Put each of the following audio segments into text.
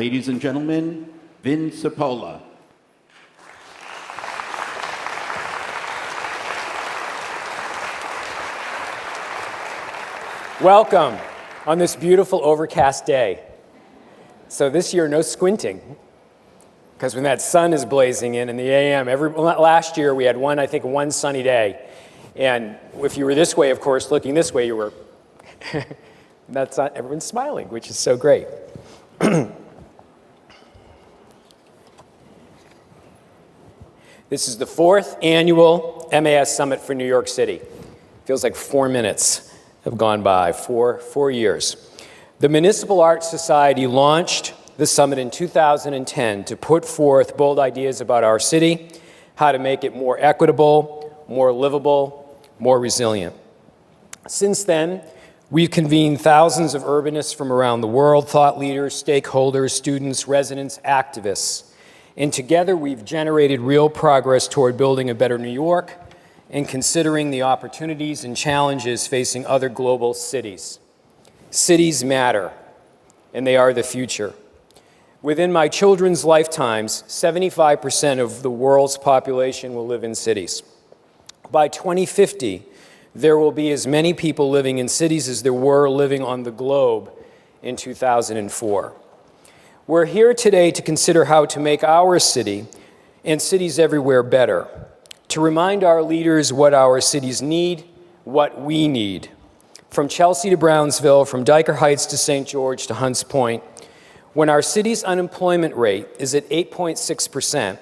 Ladies and gentlemen, Vin Cipolla. Welcome on this beautiful overcast day. So this year, no squinting, because when that sun is blazing in the AM, last year we had one sunny day. And if you were this way, of course, looking this way, you were, everyone's smiling, which is so great. This is the 4th annual MAS Summit for New York City. Feels like 4 minutes have gone by, four years. The Municipal Arts Society launched the summit in 2010 to put forth bold ideas about our city, how to make it more equitable, more livable, more resilient. Since then, we've convened thousands of urbanists from around the world, thought leaders, stakeholders, students, residents, activists. And together we've generated real progress toward building a better New York and considering the opportunities and challenges facing other global cities. Cities matter, and they are the future. Within my children's lifetimes, 75% of the world's population will live in cities. By 2050, there will be as many people living in cities as there were living on the globe in 2004. We're here today to consider how to make our city and cities everywhere better, to remind our leaders what our cities need, what we need. From Chelsea to Brownsville, from Dyker Heights to St. George to Hunts Point, when our city's unemployment rate is at 8.6%,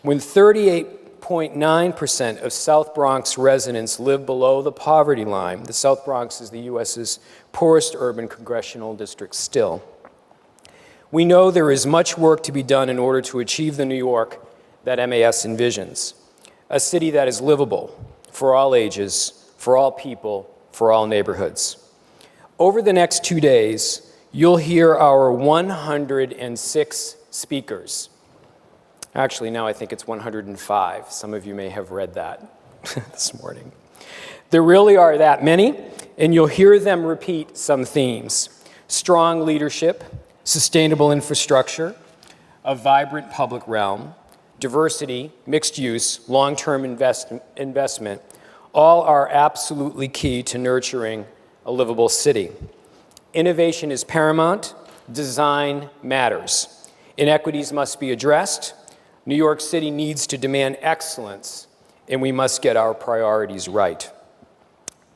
when 38.9% of South Bronx residents live below the poverty line, the South Bronx is the U.S.'s poorest urban congressional district still. We know there is much work to be done in order to achieve the New York that MAS envisions. A city that is livable for all ages, for all people, for all neighborhoods. Over the next 2 days, you'll hear our 106 speakers. Actually, now I think it's 105. Some of you may have read that this morning. There really are that many, and you'll hear them repeat some themes. Strong leadership, sustainable infrastructure, a vibrant public realm, diversity, mixed use, long-term investment, all are absolutely key to nurturing a livable city. Innovation is paramount, design matters. Inequities must be addressed. New York City needs to demand excellence, and we must get our priorities right.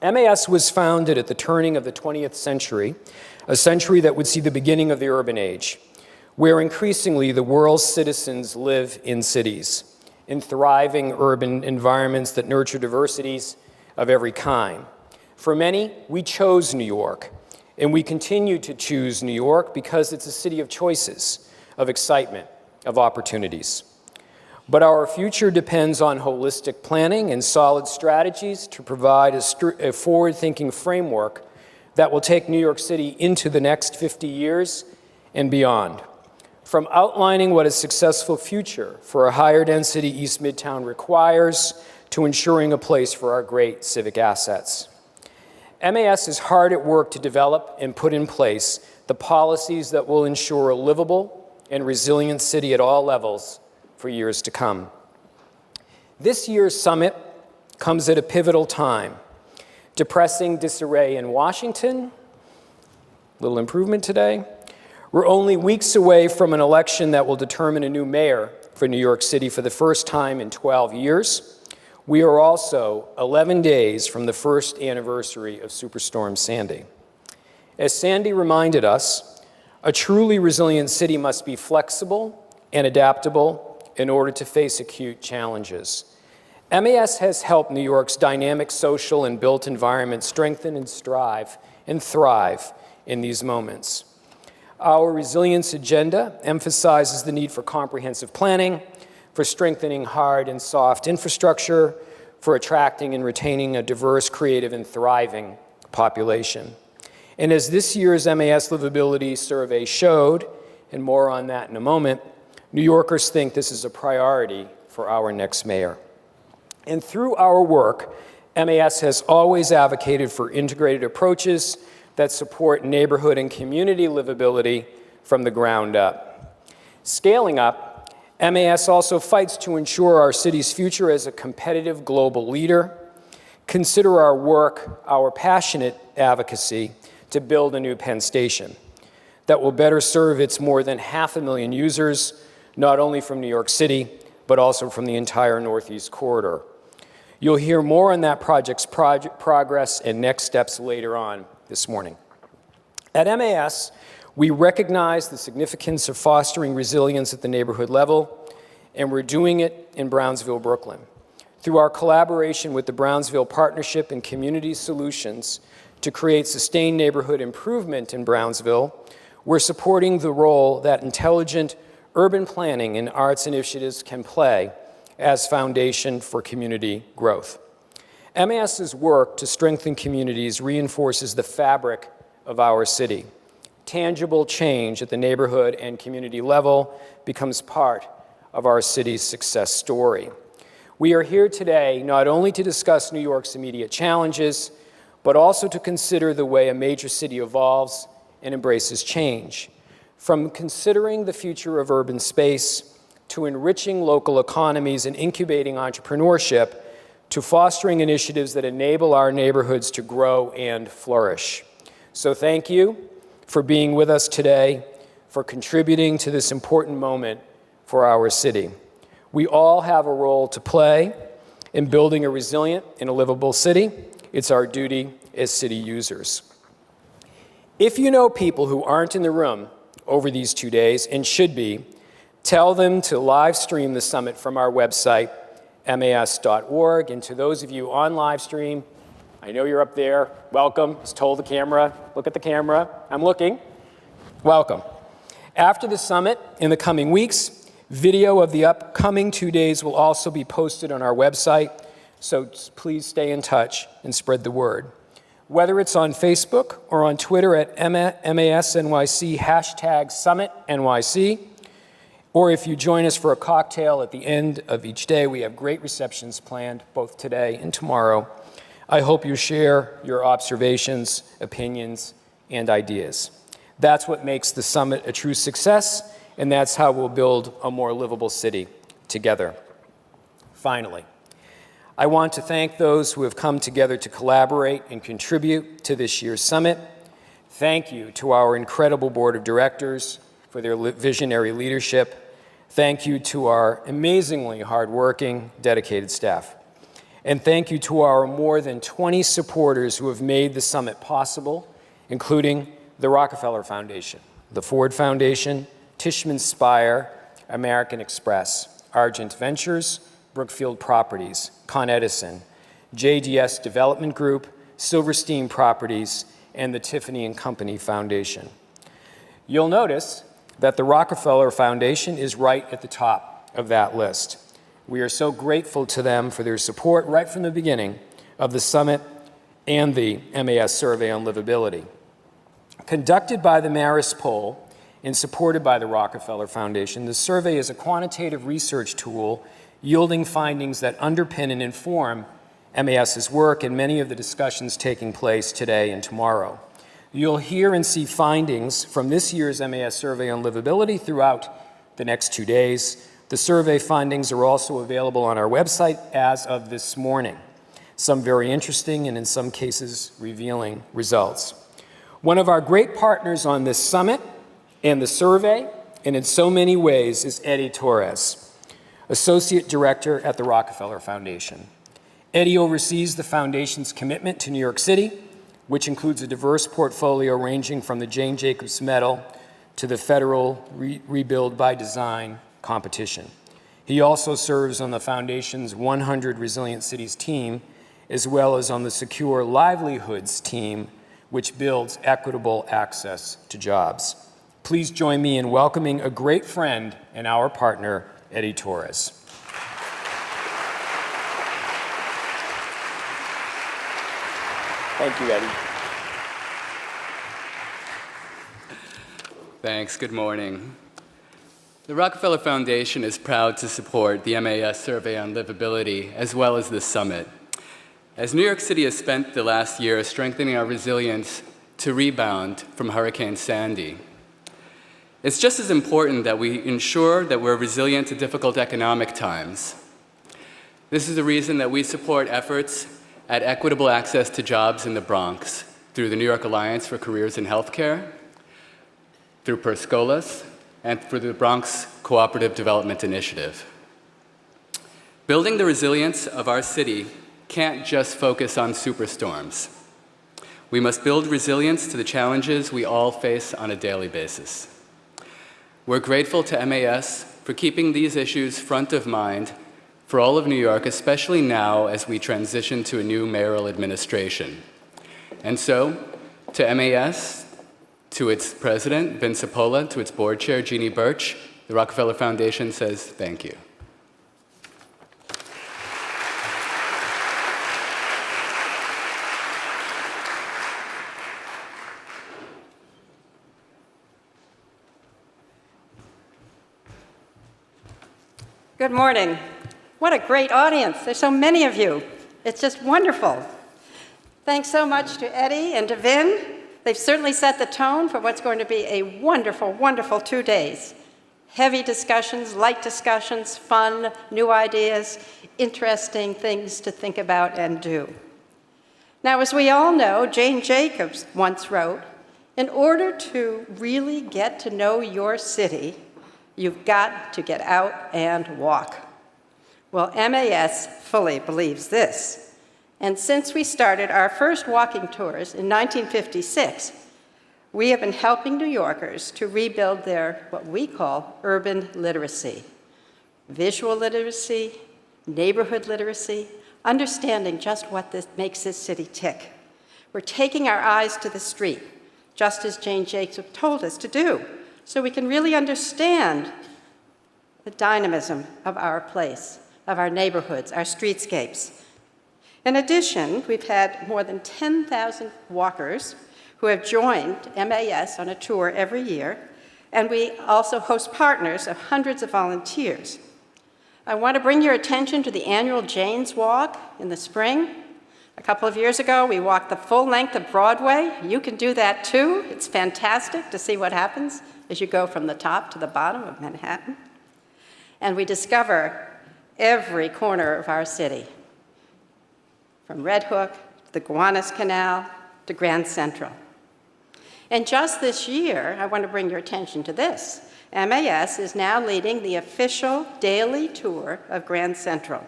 MAS was founded at the turning of the 20th century, a century that would see the beginning of the urban age, where increasingly the world's citizens live in cities, in thriving urban environments that nurture diversities of every kind. For many, we chose New York, and we continue to choose New York because it's a city of choices, of excitement, of opportunities. But our future depends on holistic planning and solid strategies to provide a forward-thinking framework that will take New York City into the next 50 years and beyond. From outlining what a successful future for a higher density East Midtown requires to ensuring a place for our great civic assets. MAS is hard at work to develop and put in place the policies that will ensure a livable and resilient city at all levels for years to come. This year's summit comes at a pivotal time. Depressing disarray in Washington, little improvement today. We're only weeks away from an election that will determine a new mayor for New York City for the first time in 12 years. We are also 11 days from the first anniversary of Superstorm Sandy. As Sandy reminded us, a truly resilient city must be flexible and adaptable in order to face acute challenges. MAS has helped New York's dynamic social and built environment strengthen and strive and thrive in these moments. Our resilience agenda emphasizes the need for comprehensive planning, for strengthening hard and soft infrastructure, for attracting and retaining a diverse, creative, and thriving population. And as this year's MAS Livability Survey showed, and more on that in a moment, New Yorkers think this is a priority for our next mayor. And through our work, MAS has always advocated for integrated approaches that support neighborhood and community livability from the ground up. Scaling up, MAS also fights to ensure our city's future as a competitive global leader. Consider our work, our passionate advocacy to build a new Penn Station that will better serve its more than 500,000 users, not only from New York City, but also from the entire Northeast Corridor. You'll hear more on that project's progress and next steps later on this morning. At MAS, we recognize the significance of fostering resilience at the neighborhood level, and we're doing it in Brownsville, Brooklyn. Through our collaboration with the Brownsville Partnership and Community Solutions to create sustained neighborhood improvement in Brownsville, we're supporting the role that intelligent urban planning and arts initiatives can play as foundation for community growth. MAS's work to strengthen communities reinforces the fabric of our city. Tangible change at the neighborhood and community level becomes part of our city's success story. We are here today not only to discuss New York's immediate challenges, but also to consider the way a major city evolves and embraces change. From considering the future of urban space, to enriching local economies and incubating entrepreneurship, to fostering initiatives that enable our neighborhoods to grow and flourish. So thank you for being with us today, for contributing to this important moment for our city. We all have a role to play in building a resilient and a livable city. It's our duty as city users. If you know people who aren't in the room over these 2 days and should be, tell them to live stream the summit from our website, mas.org. And to those of you on live stream, I know you're up there. Welcome. Just hold the camera. Look at the camera. I'm looking. Welcome. After the summit, in the coming weeks, video of the upcoming 2 days will also be posted on our website, so please stay in touch and spread the word. Whether it's on Facebook or on Twitter at MASNYC, #SummitNYC, or if you join us for a cocktail at the end of each day, we have great receptions planned both today and tomorrow. I hope you share your observations, opinions, and ideas. That's what makes the summit a true success, and that's how we'll build a more livable city together. Finally, I want to thank those who have come together to collaborate and contribute to this year's summit. Thank you to our incredible board of directors for their visionary leadership. Thank you to our amazingly hardworking, dedicated staff. And thank you to our more than 20 supporters who have made the summit possible, including the Rockefeller Foundation, the Ford Foundation, Tishman Speyer, American Express, Argent Ventures, Brookfield Properties, Con Edison, JDS Development Group, Silverstein Properties, and the Tiffany & Company Foundation. You'll notice that the Rockefeller Foundation is right at the top of that list. We are so grateful to them for their support right from the beginning of the summit and the MAS Survey on Livability. Conducted by the Marist Poll and supported by the Rockefeller Foundation, the survey is a quantitative research tool yielding findings that underpin and inform MAS's work and many of the discussions taking place today and tomorrow. You'll hear and see findings from this year's MAS Survey on Livability throughout the next 2 days. The survey findings are also available on our website as of this morning. Some very interesting and in some cases revealing results. One of our great partners on this summit and the survey, and in so many ways, is Eddie Torres, Associate Director at the Rockefeller Foundation. Eddie oversees the Foundation's commitment to New York City, which includes a diverse portfolio ranging from the Jane Jacobs Medal to the federal Rebuild by Design competition. He also serves on the Foundation's 100 Resilient Cities team, as well as on the Secure Livelihoods team, which builds equitable access to jobs. Please join me in welcoming a great friend and our partner, Eddie Torres. Thank you, Eddie. Thanks. Good morning. The Rockefeller Foundation is proud to support the MAS Survey on Livability, as well as this summit. As New York City has spent the last year strengthening our resilience to rebound from Hurricane Sandy. It's just as important that we ensure that we're resilient to difficult economic times. This is the reason that we support efforts at equitable access to jobs in the Bronx through the New York Alliance for Careers in Healthcare, through Perscolas, and through the Bronx Cooperative Development Initiative. Building the resilience of our city can't just focus on superstorms. We must build resilience to the challenges we all face on a daily basis. We're grateful to MAS for keeping these issues front of mind for all of New York, especially now as we transition to a new mayoral administration. And so, to MAS, to its president, Vin Cipolla, to its board chair, Eugenie Birch, the Rockefeller Foundation says thank you. Good morning. What a great audience. There's so many of you. It's just wonderful. Thanks so much to Eddie and to Vin. They've certainly set the tone for what's going to be a wonderful, wonderful 2 days. Heavy discussions, light discussions, fun, new ideas, interesting things to think about and do. Now, as we all know, Jane Jacobs once wrote, in order to really get to know your city, you've got to get out and walk. Well, MAS fully believes this. And since we started our first walking tours in 1956, we have been helping New Yorkers to rebuild their, what we call, urban literacy. Visual literacy, neighborhood literacy, understanding just what makes this city tick. We're taking our eyes to the street, just as Jane Jacobs told us to do, so we can really understand the dynamism of our place, of our neighborhoods, our streetscapes. In addition, we've had more than 10,000 walkers who have joined MAS on a tour every year, and we also host partners of hundreds of volunteers. I want to bring your attention to the annual Jane's Walk in the spring. A couple of years ago, we walked the full length of Broadway. You can do that too. It's fantastic to see what happens as you go from the top to the bottom of Manhattan. And we discover every corner of our city, from Red Hook to the Gowanus Canal to Grand Central. And just this year, I want to bring your attention to this. MAS is now leading the official daily tour of Grand Central.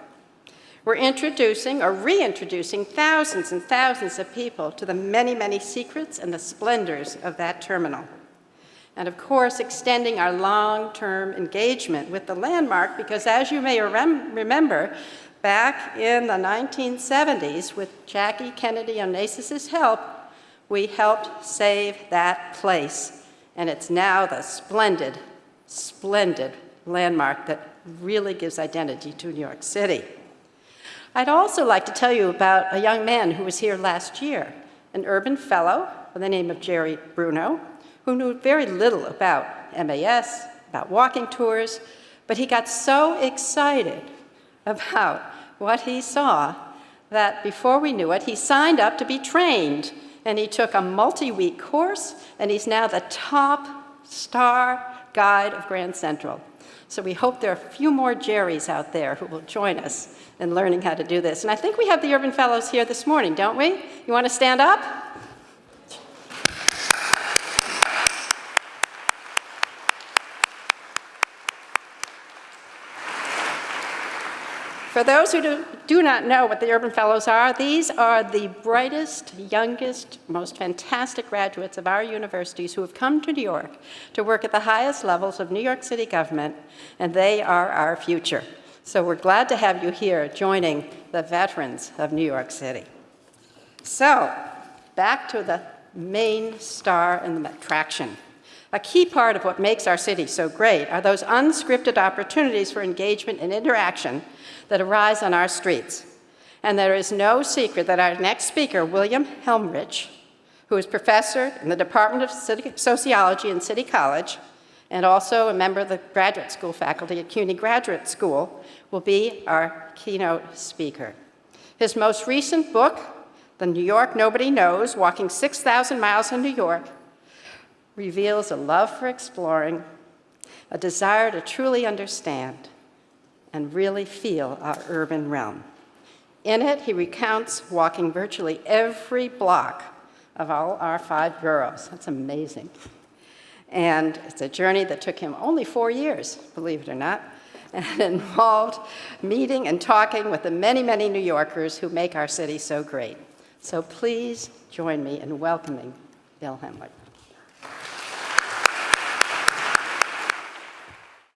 We're introducing or reintroducing thousands and thousands of people to the many, many secrets and the splendors of that terminal. And of course, extending our long-term engagement with the landmark, because as you may remember, back in the 1970s, with Jackie Kennedy Onassis's help, we helped save that place. And it's now the splendid, splendid landmark that really gives identity to New York City. I'd also like to tell you about a young man who was here last year, an urban fellow by the name of Jerry Bruno, who knew very little about MAS, about walking tours, but he got so excited about what he saw that before we knew it, he signed up to be trained, and he took a multi-week course, and he's now the top star guide of Grand Central. So we hope there are a few more Jerrys out there who will join us in learning how to do this. And I think we have the Urban Fellows here this morning, don't we? You want to stand up? For those who do not know what the Urban Fellows are, these are the brightest, youngest, most fantastic graduates of our universities who have come to New York to work at the highest levels of New York City government, and they are our future. So we're glad to have you here joining the veterans of New York City. So, back to the main star and the attraction. A key part of what makes our city so great are those unscripted opportunities for engagement and interaction that arise on our streets. And there is no secret that our next speaker, William Helmrich, who is professor in the Department of Sociology in City College and also a member of the graduate school faculty at CUNY Graduate School, will be our keynote speaker. His most recent book, The New York Nobody Knows, Walking 6,000 Miles in New York, reveals a love for exploring, a desire to truly understand and really feel our urban realm. In it, he recounts walking virtually every block of all our 5 boroughs. That's amazing. And it's a journey that took him only 4 years, believe it or not, and involved meeting and talking with the many, many New Yorkers who make our city so great. So please join me in welcoming Bill Hemlick.